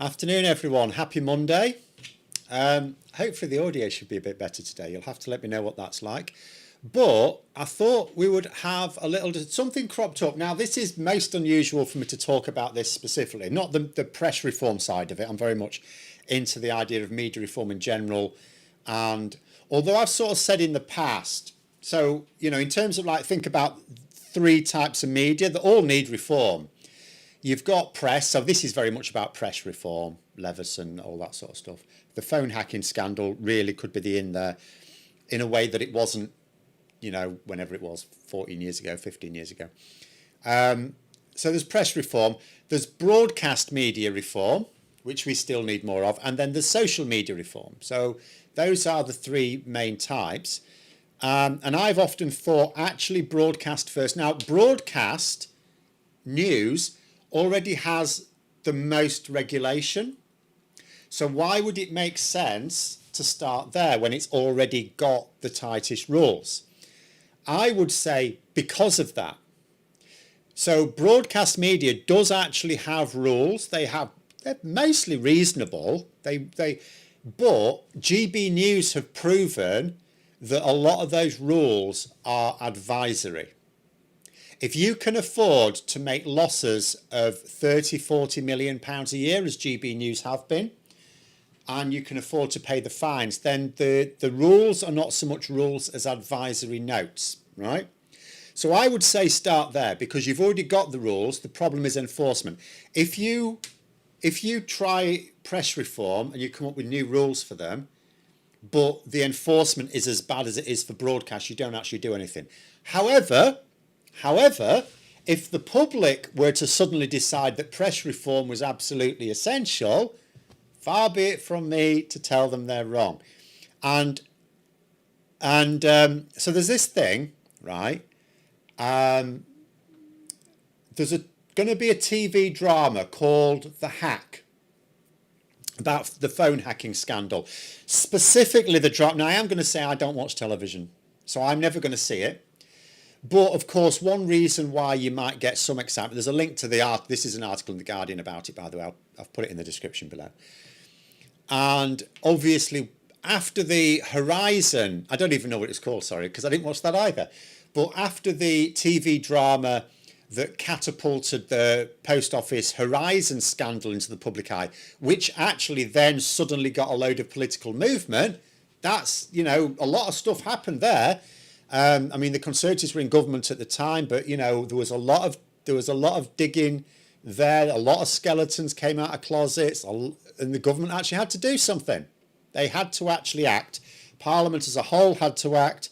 Afternoon, everyone. Happy Monday. Hopefully the audio should be a bit better today. You'll have to let me know what that's like. But I thought we would have a little, something cropped up. Now, this is most unusual for me to talk about this specifically, not the press reform side of it. I'm very much into the idea of media reform in general. And although I've sort of said in the past, so, in terms of think about three types of media that all need reform. You've got press, so this is very much about press reform, Leveson, all that sort of stuff. The phone hacking scandal really could be in there in a way that it wasn't, whenever it was, 14 years ago, 15 years ago. So there's press reform, there's broadcast media reform, which we still need more of, and then there's social media reform. So those are the three main types. And I've often thought actually broadcast first. Now, broadcast news already has the most regulation. So why would it make sense to start there when it's already got the tightest rules? I would say because of that. So broadcast media does actually have rules. They're mostly reasonable. But GB News have proven that a lot of those rules are advisory. If you can afford to make losses of 30-40 million pounds a year, as GB News have been, and you can afford to pay the fines, then the rules are not so much rules as advisory notes, right? So I would say start there because you've already got the rules. The problem is enforcement. If you try press reform and you come up with new rules for them, but the enforcement is as bad as it is for broadcast, you don't actually do anything. However, if the public were to suddenly decide that press reform was absolutely essential, far be it from me to tell them they're wrong. And so there's this thing, right? There's going to be a TV drama called The Hack, about the phone hacking scandal. Specifically the drama. Now, I am going to say I don't watch television, so I'm never going to see it. But, of course, one reason why you might get some excitement, there's a link to the art. This is an article in The Guardian about it, by the way. I've put it in the description below. And obviously, after the Horizon, I don't even know what it's called, sorry, because I didn't watch that either. But after the TV drama that catapulted the Post Office Horizon scandal into the public eye, which actually then suddenly got a load of political movement, that's, a lot of stuff happened there. I mean, the Conservatives were in government at the time, but there was a lot of digging there. A lot of skeletons came out of closets, and the government actually had to do something. They had to actually act. Parliament as a whole had to act,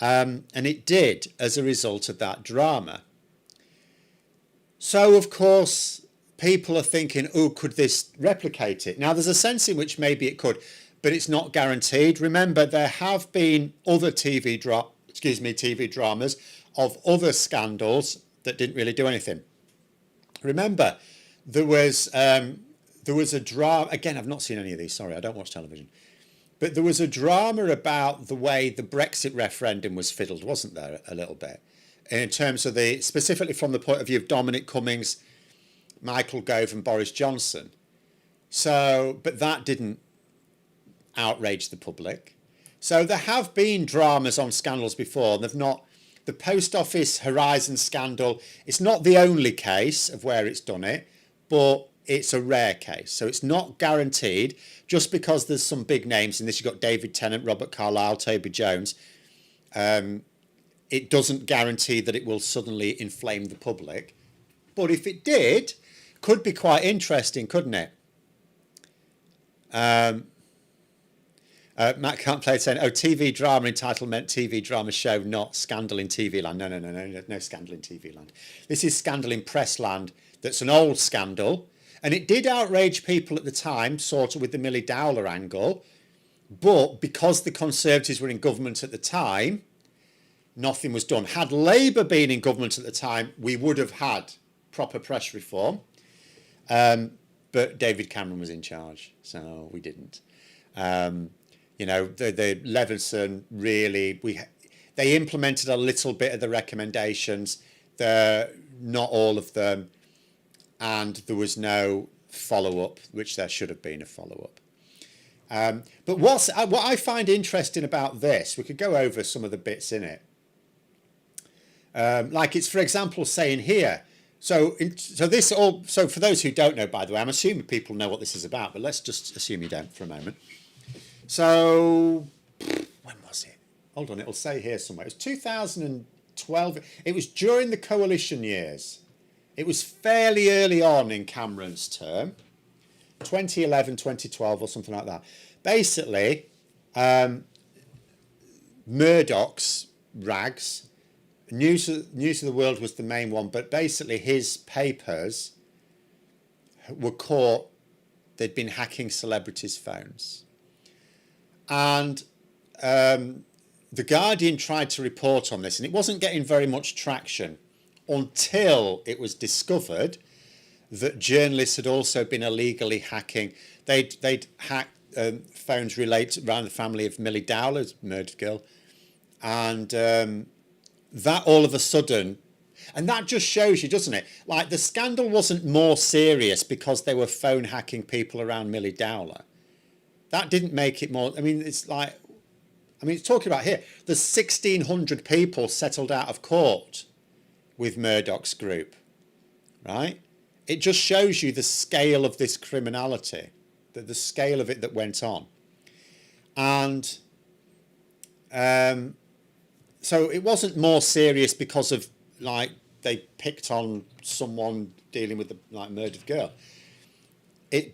and it did as a result of that drama. So, of course, people are thinking, "Oh, could this replicate it?" Now, there's a sense in which maybe it could, but it's not guaranteed. Remember, there have been other TV dramas of other scandals that didn't really do anything. Remember, there was a drama. Again, I've not seen any of these. Sorry, I don't watch television. But there was a drama about the way the Brexit referendum was fiddled, wasn't there, a little bit? In terms of specifically from the point of view of Dominic Cummings, Michael Gove and Boris Johnson. So, but that didn't outrage the public. So there have been dramas on scandals before. They've not. The Post Office Horizon scandal, it's not the only case of where it's done it, but it's a rare case. So it's not guaranteed. Just because there's some big names in this, you've got David Tennant, Robert Carlyle, Toby Jones, it doesn't guarantee that it will suddenly inflame the public. But if it did, could be quite interesting, couldn't it? Matt Can't Play saying, TV drama entitlement, TV drama show, not scandal in TV land. No scandal in TV land. This is scandal in press land. That's an old scandal. And it did outrage people at the time, sort of with the Millie Dowler angle. But because the Conservatives were in government at the time, nothing was done. Had Labour been in government at the time, we would have had proper press reform. But David Cameron was in charge, so we didn't. The Leveson really, they implemented a little bit of the recommendations, not all of them, and there was no follow-up, which there should have been a follow-up. But what I find interesting about this, we could go over some of the bits in it. Like it's, for example, saying here, so for those who don't know, by the way, I'm assuming people know what this is about, but let's just assume you don't for a moment. So when was it? Hold on, it'll say here somewhere. It was 2012. It was during the coalition years. It was fairly early on in Cameron's term, 2011, 2012 or something like that. Basically, Murdoch's rags, News of the World was the main one, but basically his papers were caught, they'd been hacking celebrities' phones. And The Guardian tried to report on this, and it wasn't getting very much traction until it was discovered that journalists had also been illegally hacking. They'd hacked phones related around the family of Millie Dowler's murdered girl, and that all of a sudden, and that just shows you, doesn't it? Like, the scandal wasn't more serious because they were phone hacking people around Millie Dowler. That didn't make it more. I mean, it's like, it's talking about here, there's 1,600 people settled out of court with Murdoch's group, right? It just shows you the scale of this criminality, the scale of it that went on. And so it wasn't more serious because of, like, they picked on someone dealing with the murdered girl.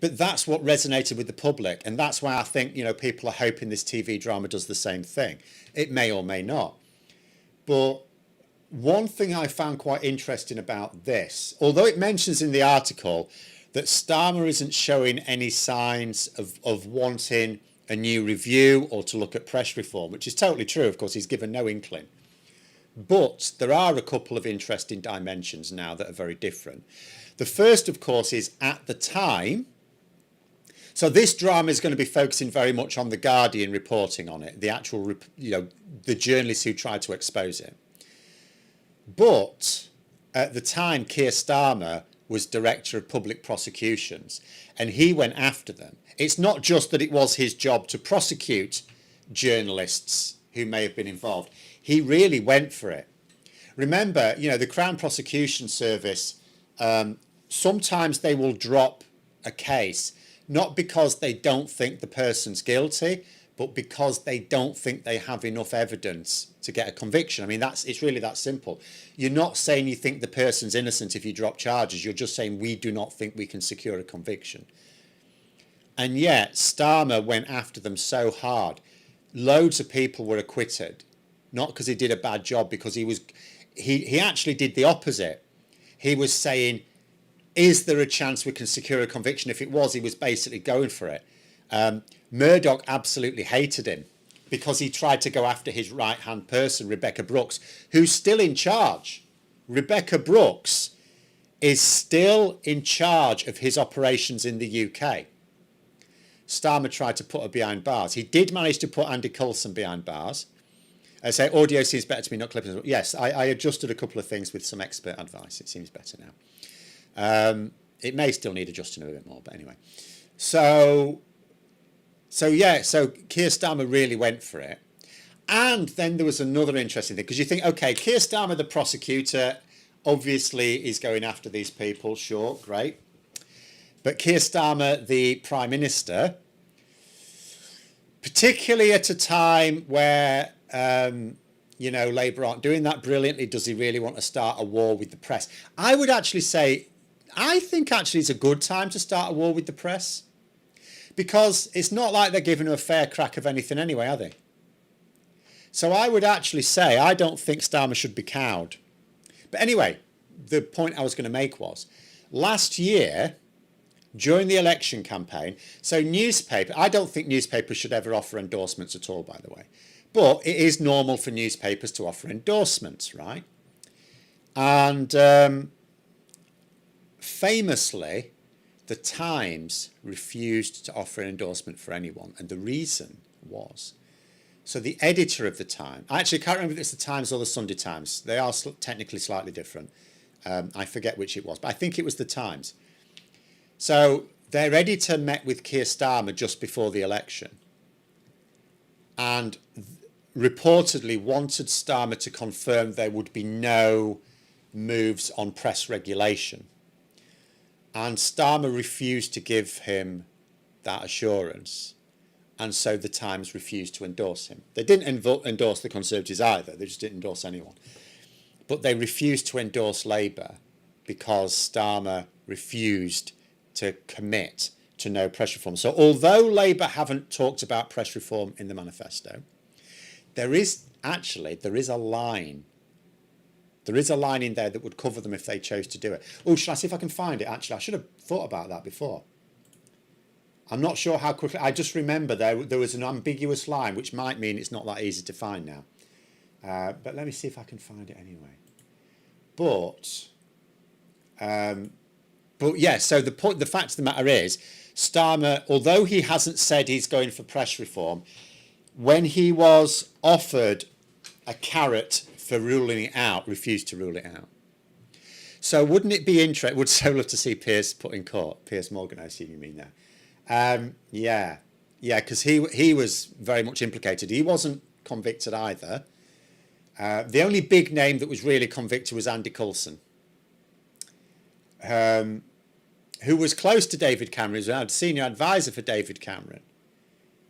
But that's what resonated with the public, and that's why I think, people are hoping this TV drama does the same thing. It may or may not. But one thing I found quite interesting about this, although it mentions in the article that Starmer isn't showing any signs of wanting a new review or to look at press reform, which is totally true. Of course, he's given no inkling. But there are a couple of interesting dimensions now that are very different. The first, of course, is at the time. So this drama is going to be focusing very much on the Guardian reporting on it, the actual, the journalists who tried to expose it. But at the time, Keir Starmer was Director of Public Prosecutions, and he went after them. It's not just that it was his job to prosecute journalists who may have been involved. He really went for it. Remember, the Crown Prosecution Service, sometimes they will drop a case, not because they don't think the person's guilty, but because they don't think they have enough evidence to get a conviction. It's really that simple. You're not saying you think the person's innocent if you drop charges. You're just saying we do not think we can secure a conviction. And yet Starmer went after them so hard. Loads of people were acquitted, not because he did a bad job, because he actually did the opposite. He was saying, is there a chance we can secure a conviction? If it was, he was basically going for it. Murdoch absolutely hated him because he tried to go after his right-hand person, Rebecca Brooks, who's still in charge. Rebecca Brooks is still in charge of his operations in the UK. Starmer tried to put her behind bars. He did manage to put Andy Coulson behind bars. I say audio seems better to me, not clipping. Yes, I adjusted a couple of things with some expert advice. It seems better now. It may still need adjusting a bit more, but anyway. So Keir Starmer really went for it. And then there was another interesting thing, because you think, okay, Keir Starmer, the prosecutor, obviously is going after these people. Sure, great. But Keir Starmer, the Prime Minister, particularly at a time where, Labour aren't doing that brilliantly, does he really want to start a war with the press? I would actually say, I think actually it's a good time to start a war with the press, because it's not like they're giving him a fair crack of anything anyway, are they? So I would actually say I don't think Starmer should be cowed. But anyway, the point I was going to make was, last year, during the election campaign, so I don't think newspapers should ever offer endorsements at all, by the way. But it is normal for newspapers to offer endorsements, right? And famously, the Times refused to offer an endorsement for anyone. And the reason was, so the editor of the Times, I actually can't remember if it's the Times or the Sunday Times. They are technically slightly different. I forget which it was, but I think it was the Times. So their editor met with Keir Starmer just before the election and reportedly wanted Starmer to confirm there would be no moves on press regulation. And Starmer refused to give him that assurance. And so the Times refused to endorse him. They didn't endorse the Conservatives either. They just didn't endorse anyone. But they refused to endorse Labour because Starmer refused to commit to no press reform. So although Labour haven't talked about press reform in the manifesto, there is a line. There is a line in there that would cover them if they chose to do it. Oh, should I see if I can find it? Actually, I should have thought about that before. I'm not sure how quickly. I just remember there was an ambiguous line, which might mean it's not that easy to find now. But let me see if I can find it anyway. But yeah. So the fact of the matter is, Starmer, although he hasn't said he's going for press reform, when he was offered a carrot for ruling it out, refused to rule it out. So wouldn't it be interesting? Would so love to see Piers put in court. Piers Morgan, I assume you mean there. Yeah, because he was very much implicated. He wasn't convicted either. The only big name that was really convicted was Andy Coulson, who was close to David Cameron, who was a senior advisor for David Cameron.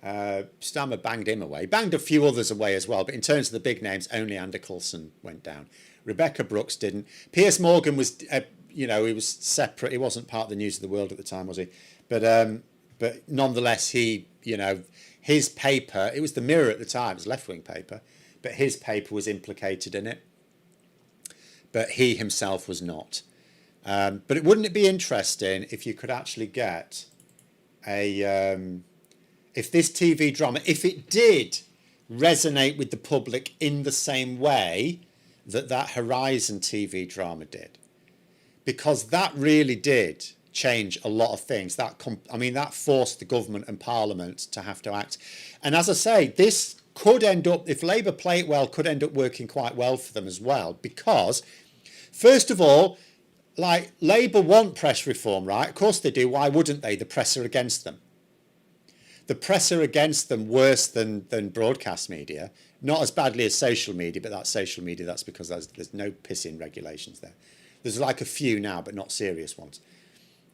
Starmer banged him away, banged a few others away as well, but in terms of the big names, only Andy Coulson went down. Rebecca Brooks didn't. Piers Morgan was, he was separate. He wasn't part of the News of the World at the time, was he? But nonetheless, his paper, it was the Mirror at the time, it was a left-wing paper, but his paper was implicated in it. But he himself was not. But wouldn't it be interesting if you could actually get if this TV drama, if it did resonate with the public in the same way that Horizon TV drama did, because that really did change a lot of things. That forced the government and Parliament to have to act. And as I say, this could end up, if Labour play it well, could end up working quite well for them as well. Because, first of all, like, Labour want press reform, right? Of course they do. Why wouldn't they? The press are against them. The press are against them worse than broadcast media. Not as badly as social media, but that's social media. That's because there's no pissing regulations there. There's like a few now, but not serious ones.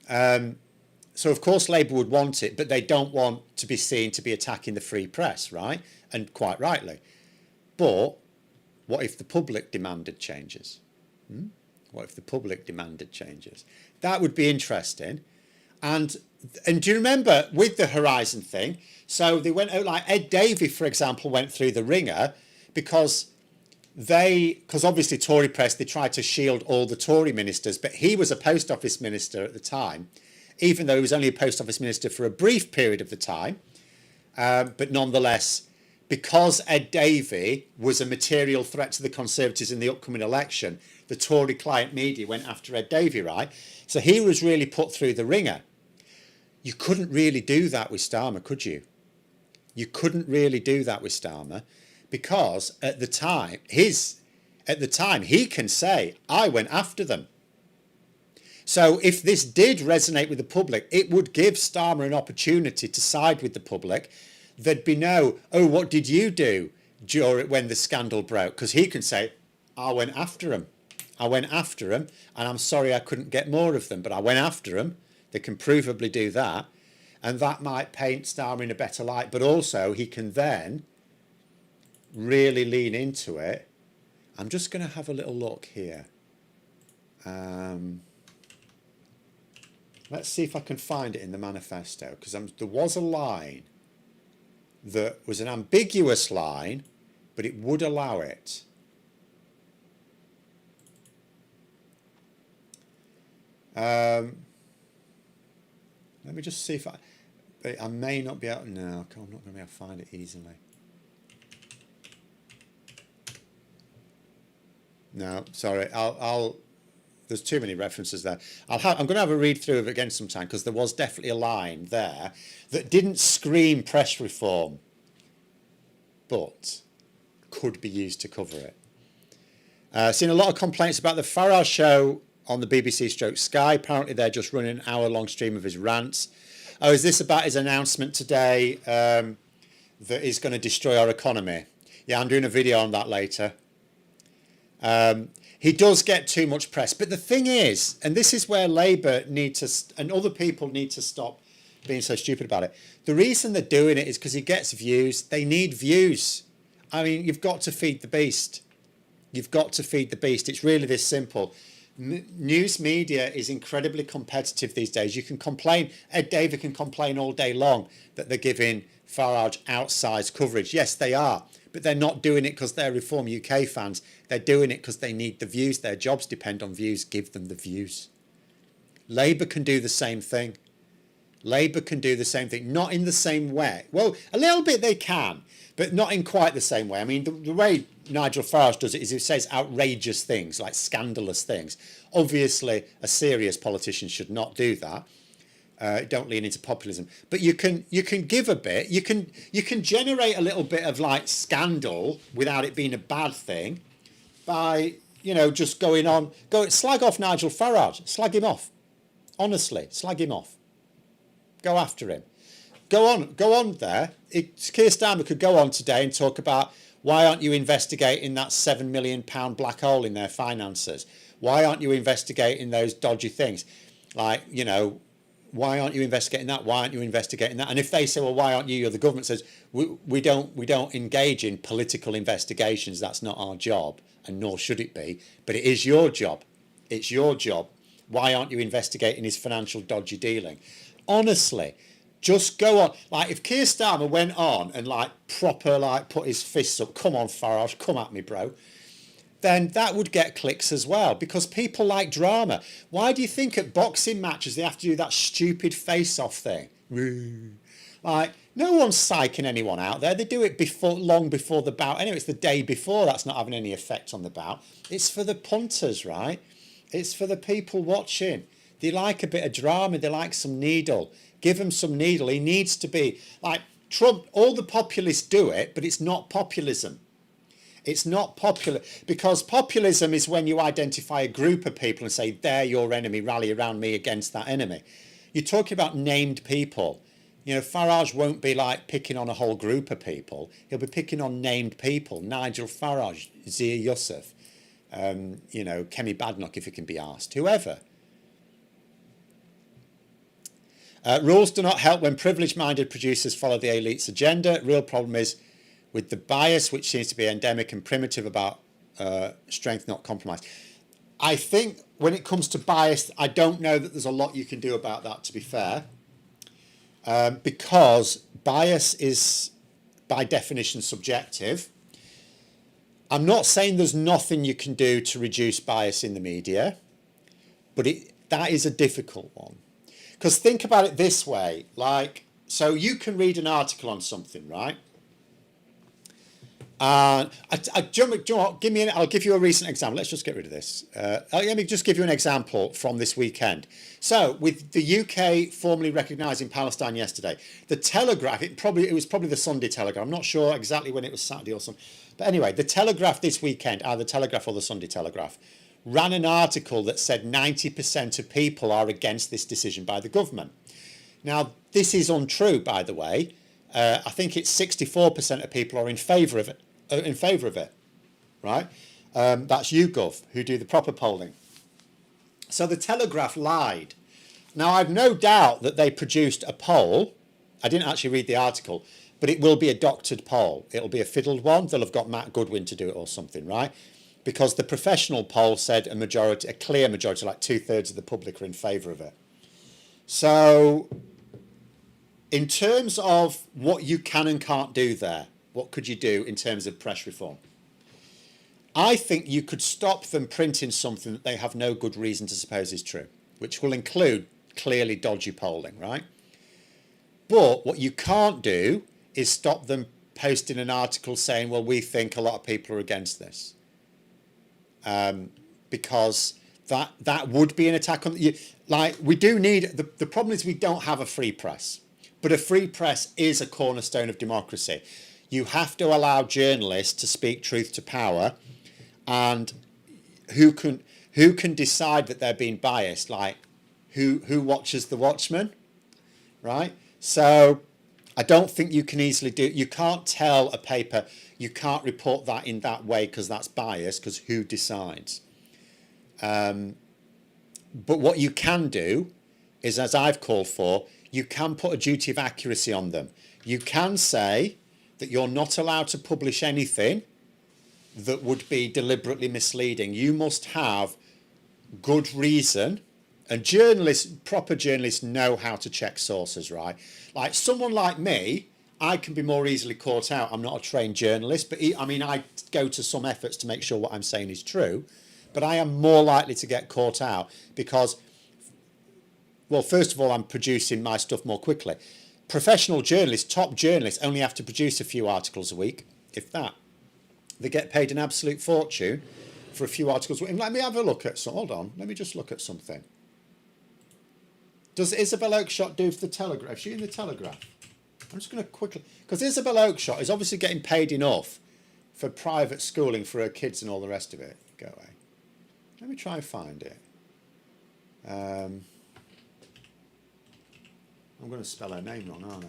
So of course Labour would want it, but they don't want to be seen to be attacking the free press, right? And quite rightly. But what if the public demanded changes? What if the public demanded changes? That would be interesting. And do you remember with the Horizon thing? So they went out, like Ed Davey, for example, went through the ringer because obviously Tory press, they tried to shield all the Tory ministers, but he was a post office minister at the time, even though he was only a post office minister for a brief period of the time. But nonetheless, because Ed Davey was a material threat to the Conservatives in the upcoming election, the Tory client media went after Ed Davey, right? So he was really put through the ringer. You couldn't really do that with Starmer, could you? You couldn't really do that with Starmer because at the time he can say, I went after them. So if this did resonate with the public, it would give Starmer an opportunity to side with the public. There'd be no, oh, what did you do when the scandal broke? Because he can say, I went after him. I went after him, and I'm sorry I couldn't get more of them, but I went after him. They can provably do that. And that might paint Starmer in a better light. But also, he can then really lean into it. I'm just going to have a little look here. Let's see if I can find it in the manifesto. Because there was a line that was an ambiguous line, but it would allow it. Let me just see if I may not be able. No, I'm not going to be able to find it easily. No, sorry. There's too many references there. I'm going to have a read through of it again sometime because there was definitely a line there that didn't scream press reform, but could be used to cover it. Seen a lot of complaints about the Farage show on the BBC stroke Sky. Apparently they're just running an hour-long stream of his rants. Oh, is this about his announcement today that is going to destroy our economy? Yeah, I'm doing a video on that later. He does get too much press. But the thing is, and this is where Labour need to, and other people need to stop being so stupid about it. The reason they're doing it is because he gets views. They need views. I mean, you've got to feed the beast. You've got to feed the beast. It's really this simple. News media is incredibly competitive these days. You can complain, Ed Davey can complain all day long that they're giving Farage outsized coverage. Yes, they are. But they're not doing it because they're Reform UK fans. They're doing it because they need the views. Their jobs depend on views. Give them the views. Labour can do the same thing. Labour can do the same thing. Not in the same way. Well, a little bit they can, but not in quite the same way. I mean, the way Nigel Farage does it is he says outrageous things, like scandalous things. Obviously, a serious politician should not do that. Don't lean into populism, but you can give a bit. You can generate a little bit of like scandal without it being a bad thing by just slag off Nigel Farage, slag him off. Honestly, slag him off. Go after him. Go on there. Keir Starmer could go on today and talk about why aren't you investigating that £7 million black hole in their finances? Why aren't you investigating those dodgy things? Like why aren't you investigating that? Why aren't you investigating that? And if they say, well, why aren't you? You're the government says, we don't engage in political investigations. That's not our job, and nor should it be. But it is your job. It's your job. Why aren't you investigating his financial dodgy dealing? Honestly, just go on. Like if Keir Starmer went on and proper put his fists up, come on Farage, come at me, bro. Then that would get clicks as well because people like drama. Why do you think at boxing matches they have to do that stupid face-off thing? Like no one's psyching anyone out there. They do it long before the bout. Anyway, it's the day before. That's not having any effect on the bout. It's for the punters, right? It's for the people watching. They like a bit of drama. They like some needle. Give him some needle. He needs to be like Trump. All the populists do it, but it's not populism. It's not popular because populism is when you identify a group of people and say, they're your enemy, rally around me against that enemy. You're talking about named people. Farage won't be picking on a whole group of people. He'll be picking on named people. Nigel Farage, Zia Youssef, Kemi Badnock, if it can be asked, whoever. Rules do not help when privileged-minded producers follow the elite's agenda. Real problem is with the bias, which seems to be endemic and primitive about strength, not compromise. I think when it comes to bias, I don't know that there's a lot you can do about that, to be fair, because bias is, by definition, subjective. I'm not saying there's nothing you can do to reduce bias in the media, but that is a difficult one. Because think about it this way, so you can read an article on something, right? I'll give you a recent example. Let's just get rid of this. Let me just give you an example from this weekend. So, with the UK formally recognising Palestine yesterday, the Telegraph, it was probably the Sunday Telegraph. I'm not sure exactly when it was, Saturday or something. But anyway, the Telegraph this weekend, either the Telegraph or the Sunday Telegraph, ran an article that said 90% of people are against this decision by the government. Now, this is untrue, by the way. I think it's 64% of people are in favour of it. Right? That's YouGov, who do the proper polling. So the Telegraph lied. Now, I've no doubt that they produced a poll. I didn't actually read the article, but it will be a doctored poll. It'll be a fiddled one. They'll have got Matt Goodwin to do it or something, right? Because the professional poll said a clear majority, like 2/3 of the public are in favour of it. So, in terms of what you can and can't do there, what could you do in terms of press reform? I think you could stop them printing something that they have no good reason to suppose is true, which will include clearly dodgy polling, right? But what you can't do is stop them posting an article saying, well, we think a lot of people are against this. Because that would be an attack on... we do need... The problem is we don't have a free press. But a free press is a cornerstone of democracy. You have to allow journalists to speak truth to power, and who who can decide that they're being biased? Like, who watches the Watchmen, right? So I don't think you can easily do. You can't tell a paper. You can't report that in that way because that's biased. Because who decides? But what you can do is, as I've called for, you can put a duty of accuracy on them. You can say that you're not allowed to publish anything that would be deliberately misleading. You must have good reason, and journalists, proper journalists, know how to check sources, right? Like someone like me, I can be more easily caught out. I'm not a trained journalist, but I mean, I go to some efforts to make sure what I'm saying is true, but I am more likely to get caught out because, well, first of all, I'm producing my stuff more quickly. Professional journalists, top journalists, only have to produce a few articles a week, if that. They get paid an absolute fortune for a few articles. Let me have a look at some. Hold on. Let me just look at something. Does Isabel Oakeshott do for the Telegraph? Is she in the Telegraph? I'm just going to quickly... Because Isabel Oakeshott is obviously getting paid enough for private schooling for her kids and all the rest of it. Go away. Let me try and find it. I'm going to spell her name wrong, aren't I?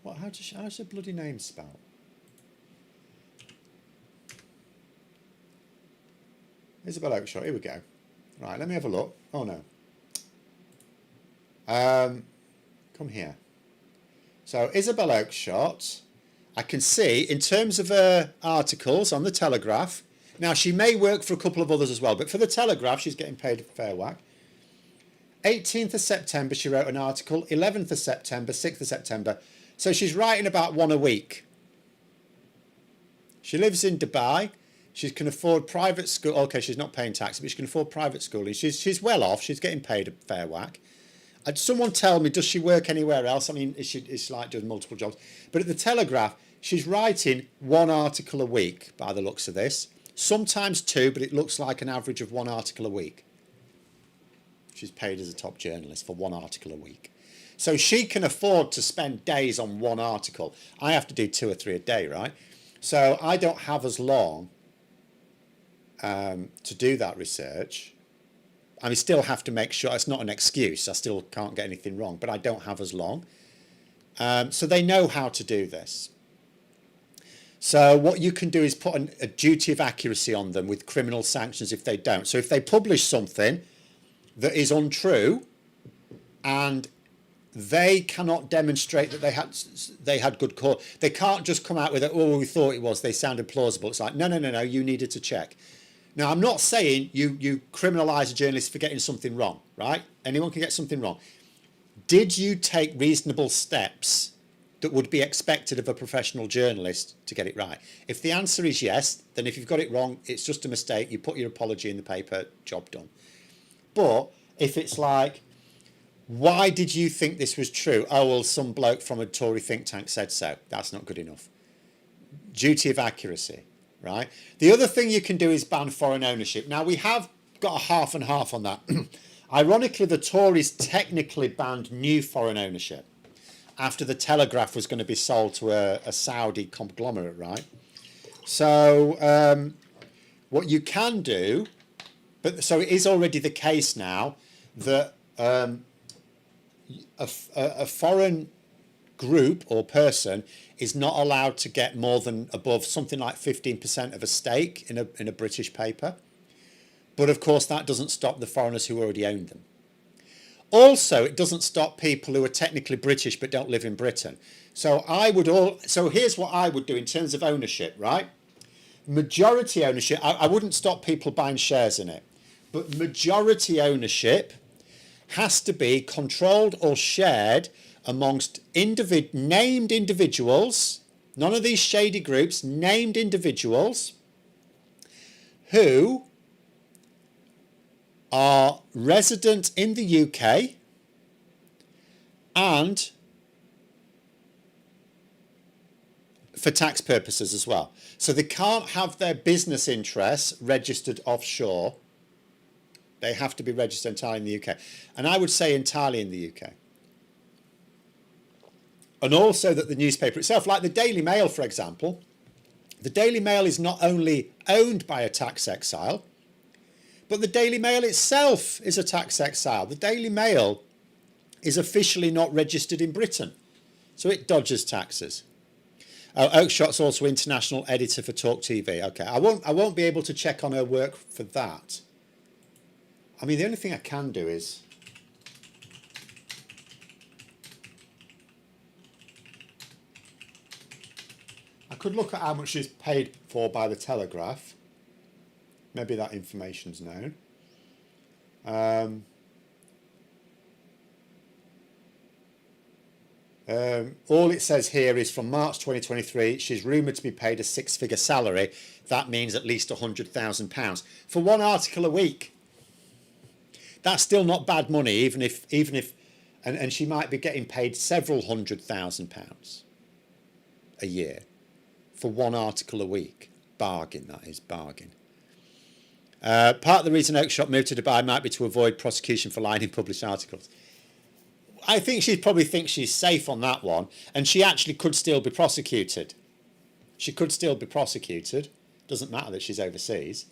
What? How's her bloody name spelled? Isabel Oakeshott, here we go. Right, let me have a look. Oh no. Come here. So Isabel Oakeshott, I can see in terms of her articles on the Telegraph. Now she may work for a couple of others as well, but for the Telegraph she's getting paid a fair whack. 18th of September she wrote an article, 11th of September, 6th of September. So she's writing about one a week. She lives in Dubai. She can afford private school. Okay, she's not paying tax, but she can afford private schooling. She's well off. She's getting paid a fair whack. And someone tell me, does she work anywhere else? I mean, it's like doing multiple jobs. But at the Telegraph, she's writing one article a week by the looks of this. Sometimes two, but it looks like an average of one article a week. She's paid as a top journalist for one article a week. So she can afford to spend days on one article. I have to do 2 or 3 a day, right? So I don't have as long to do that research. I mean, still have to make sure it's not an excuse. I still can't get anything wrong, but I don't have as long. So they know how to do this. So what you can do is put a duty of accuracy on them with criminal sanctions if they don't. So if they publish something that is untrue and they cannot demonstrate that they had good cause, they can't just come out with it, oh, we thought it was, they sounded plausible. It's like, no, you needed to check. Now, I'm not saying you criminalise a journalist for getting something wrong, right? Anyone can get something wrong. Did you take reasonable steps that would be expected of a professional journalist to get it right? If the answer is yes, then if you've got it wrong, it's just a mistake. You put your apology in the paper, job done. But if it's like, why did you think this was true? Oh, well, some bloke from a Tory think tank said so. That's not good enough. Duty of accuracy. Right. The other thing you can do is ban foreign ownership. Now, we have got a half and half on that. Ironically, the Tories technically banned new foreign ownership after the Telegraph was going to be sold to a Saudi conglomerate, right? So what you can do, so it is already the case now that a foreign group or person is not allowed to get more than above something like 15% of a stake in a British paper. But of course that doesn't stop the foreigners who already own them. Also, it doesn't stop people who are technically British but don't live in Britain. So here's what I would do in terms of ownership, right? Majority ownership, I wouldn't stop people buying shares in it, but majority ownership has to be controlled or shared amongst named individuals, none of these shady groups, named individuals who are resident in the UK and for tax purposes as well. So they can't have their business interests registered offshore. They have to be registered entirely in the UK. And I would say entirely in the UK. And also that the newspaper itself, like the Daily Mail, for example, the Daily Mail is not only owned by a tax exile, But the Daily Mail itself is a tax exile. The Daily Mail is officially not registered in Britain, so it dodges taxes. Oh, Oakeshot's also international editor for Talk TV. Okay, I won't be able to check on her work for that. I mean, the only thing I can do is I could look at how much she's paid for by the Telegraph. Maybe that information's known. All it says here is from March 2023, she's rumoured to be paid a six-figure salary. That means at least £100,000 for one article a week. That's still not bad money, even if, and she might be getting paid several £100,000 a year for one article a week. Bargain, that is, bargain. Part of the reason Oakeshott moved to Dubai might be to avoid prosecution for lying in published articles. I think she probably thinks she's safe on that one, and she actually could still be prosecuted. She could still be prosecuted. Doesn't matter that she's overseas.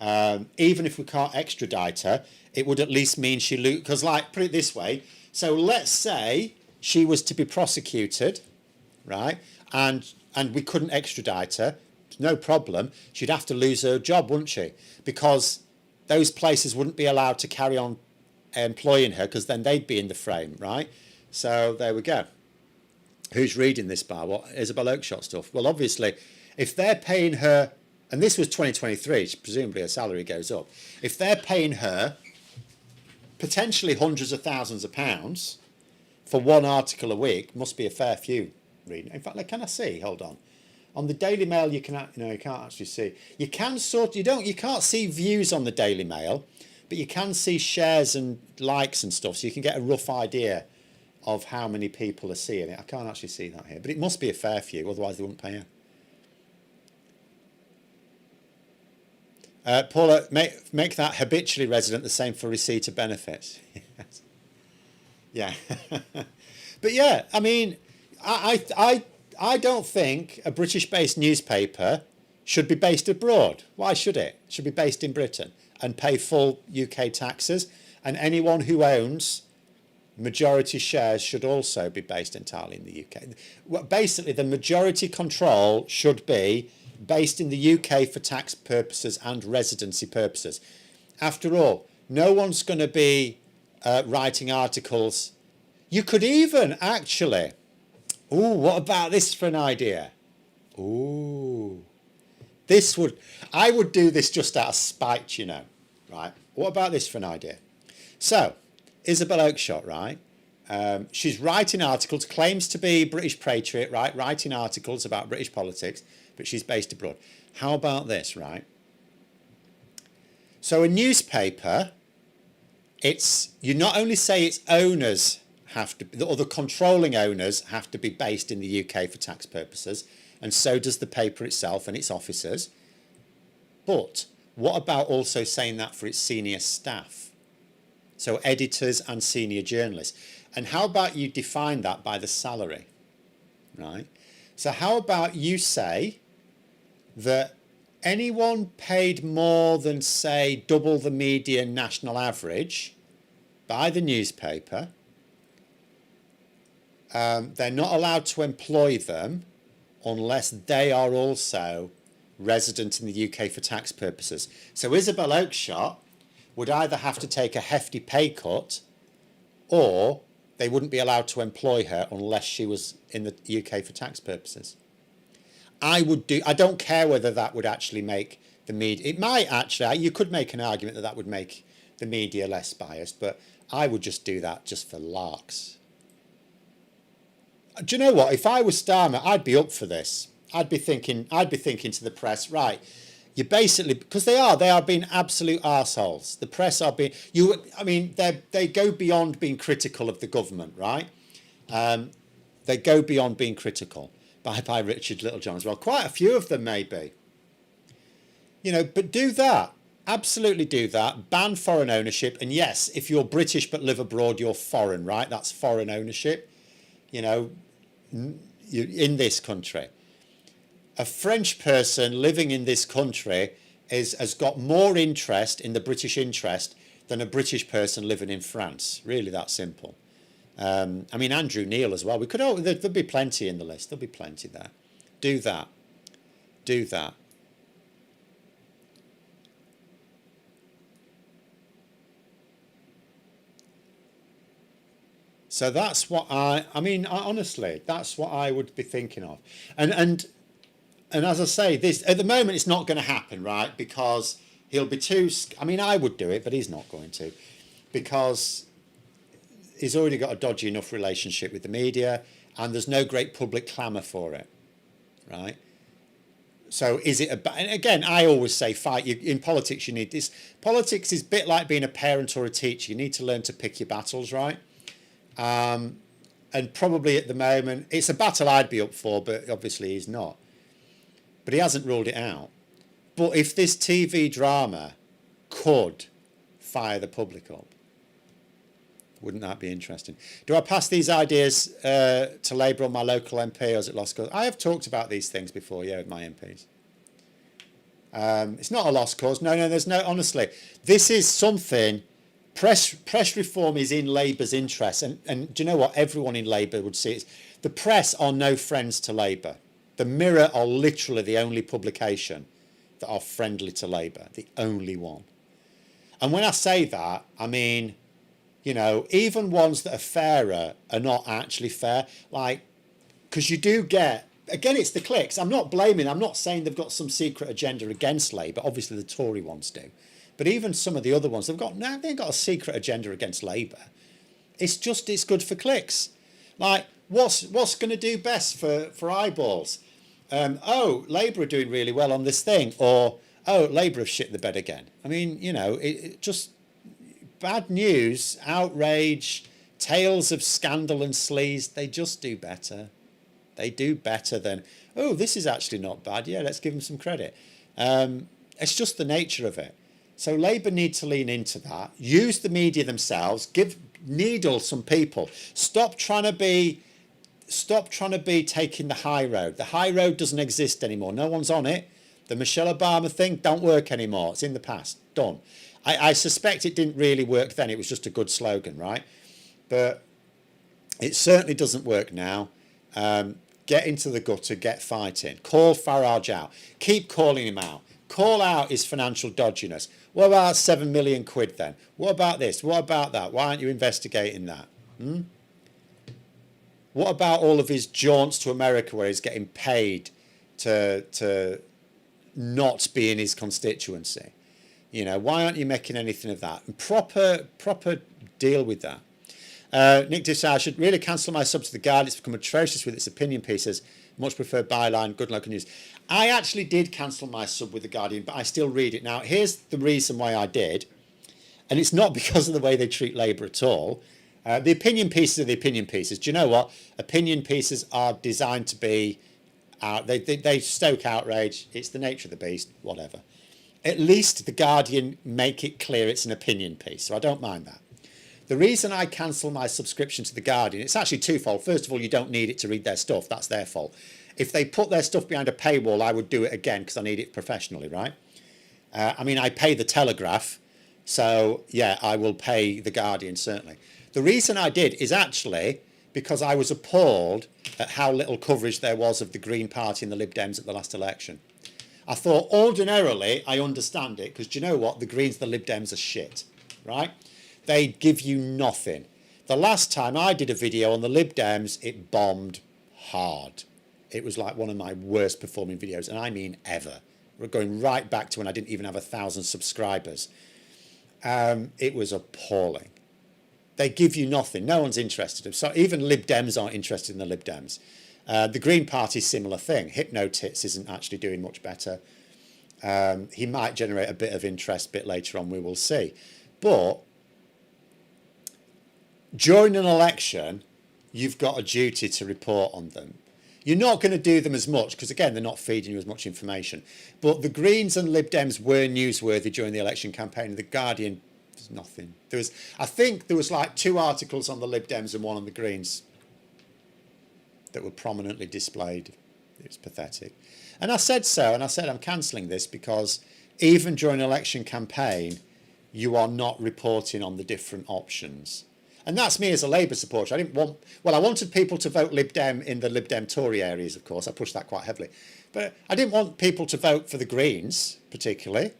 Even if we can't extradite her, it would at least mean she lose. Because, like, put it this way. So let's say she was to be prosecuted, right? And we couldn't extradite her. No problem. She'd have to lose her job, wouldn't she? Because those places wouldn't be allowed to carry on employing her, because then they'd be in the frame, right? So there we go. Who's reading this bar? What Isabel Oakeshott stuff? Well, obviously, if they're paying her, and this was 2023, presumably her salary goes up. If they're paying her potentially hundreds of thousands of pounds for one article a week, must be a fair few reading. In fact, like, can I see? Hold on the Daily Mail, you can, you can't actually see. You can you can't see views on the Daily Mail, but you can see shares and likes and stuff, so you can get a rough idea of how many people are seeing it. I can't actually see that here, but it must be a fair few, otherwise they wouldn't pay her. Paula, make that habitually resident the same for receipt of benefits. Yeah. But yeah, I mean, I don't think a British-based newspaper should be based abroad. Why should it? It should be based in Britain and pay full UK taxes. And anyone who owns majority shares should also be based entirely in the UK. Well, basically, the majority control should be based in the UK for tax purposes and residency purposes. After all, no one's going to be writing articles. You could even actually... Ooh, what about this for an idea? Ooh. I would do this just out of spite, you know, right? What about this for an idea? So, Isabel Oakeshott, right? She's writing articles, claims to be British patriot, right? Writing articles about British politics, but she's based abroad. How about this, right? So a newspaper, you not only say its owners have to, or the controlling owners have to be based in the UK for tax purposes, and so does the paper itself and its officers. But what about also saying that for its senior staff? So editors and senior journalists. And how about you define that by the salary, right? So how about you say that anyone paid more than, say, double the median national average by the newspaper, they're not allowed to employ them unless they are also resident in the UK for tax purposes. So Isabel Oakeshott would either have to take a hefty pay cut, or they wouldn't be allowed to employ her unless she was in the UK for tax purposes. I don't care whether that would actually make the media... It might actually... You could make an argument that that would make the media less biased, but I would just do that just for larks. Do you know what? If I was Starmer, I'd be up for this. I'd be thinking to the press, right, you basically... Because they are being absolute arseholes. The press are being... they go beyond being critical of the government, right? They go beyond being critical. By Richard Littlejohn as well. Quite a few of them, maybe. You know, but do that. Absolutely do that. Ban foreign ownership. And yes, if you're British but live abroad, you're foreign, right? That's foreign ownership. You know, in this country. A French person living in this country has got more interest in the British interest than a British person living in France. Really that simple. I mean, Andrew Neil as well. We could. Oh, there'll be plenty in the list. There'll be plenty there. Do that. Do that. So that's what honestly, that's what I would be thinking of. And as I say, this at the moment it's not going to happen, right? Because he'll be too. I mean, I would do it, but he's not going to, because he's already got a dodgy enough relationship with the media, and there's no great public clamour for it, right? So is it and again, I always say fight. In politics, you need this. Politics is a bit like being a parent or a teacher. You need to learn to pick your battles, right? And probably at the moment, it's a battle I'd be up for, but obviously he's not. But he hasn't ruled it out. But if this TV drama could fire the public up, wouldn't that be interesting? Do I pass these ideas to Labour on my local MP, or is it lost cause? I have talked about these things before, yeah, with my MPs. It's not a lost cause. No, there's no, honestly. This is something, press reform is in Labour's interest. And do you know what? Everyone in Labour would see it. The press are no friends to Labour. The Mirror are literally the only publication that are friendly to Labour, the only one. And when I say that, I mean, you know, even ones that are fairer are not actually fair. Like, because you do get, again, it's the clicks. I'm not blaming, I'm not saying they've got some secret agenda against Labour. Obviously, the Tory ones do. But even some of the other ones, they ain't got a secret agenda against Labour. It's good for clicks. Like, what's going to do best for eyeballs? Labour are doing really well on this thing. Or, Labour have shit the bed again. I mean, you know, it just... Bad news, outrage, tales of scandal and sleaze, they just do better. They do better than, this is actually not bad. Yeah, let's give them some credit. It's just the nature of it. So Labour need to lean into that. Use the media themselves. Needle some people. Stop trying to be taking the high road. The high road doesn't exist anymore. No one's on it. The Michelle Obama thing don't work anymore. It's in the past. Done. I suspect it didn't really work then. It was just a good slogan, right? But it certainly doesn't work now. Get into the gutter, get fighting. Call Farage out. Keep calling him out. Call out his financial dodginess. What about 7 million quid then? What about this? What about that? Why aren't you investigating that? What about all of his jaunts to America where he's getting paid to not be in his constituency? You know, why aren't you making anything of that? And proper deal with that. Nick Dissar, I should really cancel my sub to The Guardian. It's become atrocious with its opinion pieces. Much preferred byline, good local news. I actually did cancel my sub with The Guardian, but I still read it. Now, here's the reason why I did. And it's not because of the way they treat Labour at all. The opinion pieces are the opinion pieces. Do you know what? Opinion pieces are designed to be... they stoke outrage. It's the nature of the beast, whatever. At least The Guardian make it clear it's an opinion piece, so I don't mind that. The reason I cancel my subscription to The Guardian, it's actually twofold. First of all, you don't need it to read their stuff. That's their fault. If they put their stuff behind a paywall, I would do it again because I need it professionally, right? I mean, I pay the Telegraph, so yeah, I will pay The Guardian, certainly. The reason I did is actually because I was appalled at how little coverage there was of the Green Party and the Lib Dems at the last election. I thought, ordinarily, I understand it, because do you know what? The Greens and the Lib Dems are shit, right? They give you nothing. The last time I did a video on the Lib Dems, it bombed hard. It was like one of my worst performing videos, and I mean ever. We're going right back to when I didn't even have 1,000 subscribers. It was appalling. They give you nothing. No one's interested. So even Lib Dems aren't interested in the Lib Dems. The Green Party, similar thing. Hypnotits isn't actually doing much better. He might generate a bit of interest a bit later on, we will see. But during an election, you've got a duty to report on them. You're not going to do them as much because, again, they're not feeding you as much information. But the Greens and Lib Dems were newsworthy during the election campaign. The Guardian, there's nothing. I think there was like 2 articles on the Lib Dems and 1 on the Greens that were prominently displayed. It was pathetic. And I said so, and I said I'm cancelling this because even during an election campaign, you are not reporting on the different options. And that's me as a Labour supporter. I wanted people to vote Lib Dem in the Lib Dem Tory areas, of course. I pushed that quite heavily. But I didn't want people to vote for the Greens, particularly,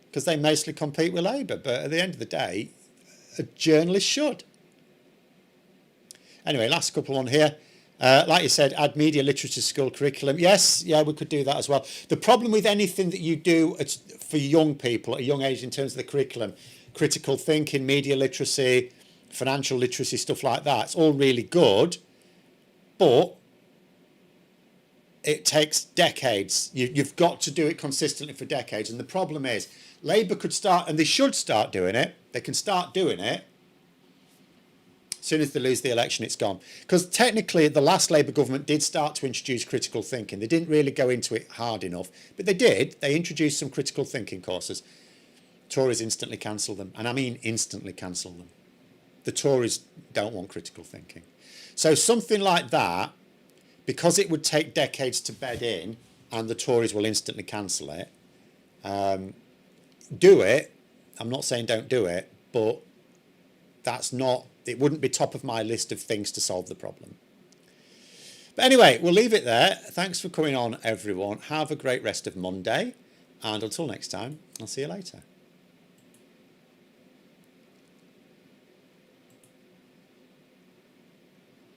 because they mostly compete with Labour. But at the end of the day, a journalist should. Anyway, last couple on here. Like you said, add media literacy school curriculum. Yes, yeah, we could do that as well. The problem with anything that you do for young people at a young age in terms of the curriculum, critical thinking, media literacy, financial literacy, stuff like that, it's all really good, but it takes decades. You've got to do it consistently for decades. And the problem is Labour could start, and they should start doing it. They can start doing it. As soon as they lose the election, it's gone. Because technically, the last Labour government did start to introduce critical thinking. They didn't really go into it hard enough, but they did. They introduced some critical thinking courses. Tories instantly cancelled them. And I mean instantly cancelled them. The Tories don't want critical thinking. So something like that, because it would take decades to bed in, and the Tories will instantly cancel it, do it. I'm not saying don't do it, but it wouldn't be top of my list of things to solve the problem. But anyway, we'll leave it there. Thanks for coming on, everyone. Have a great rest of Monday. And until next time, I'll see you later.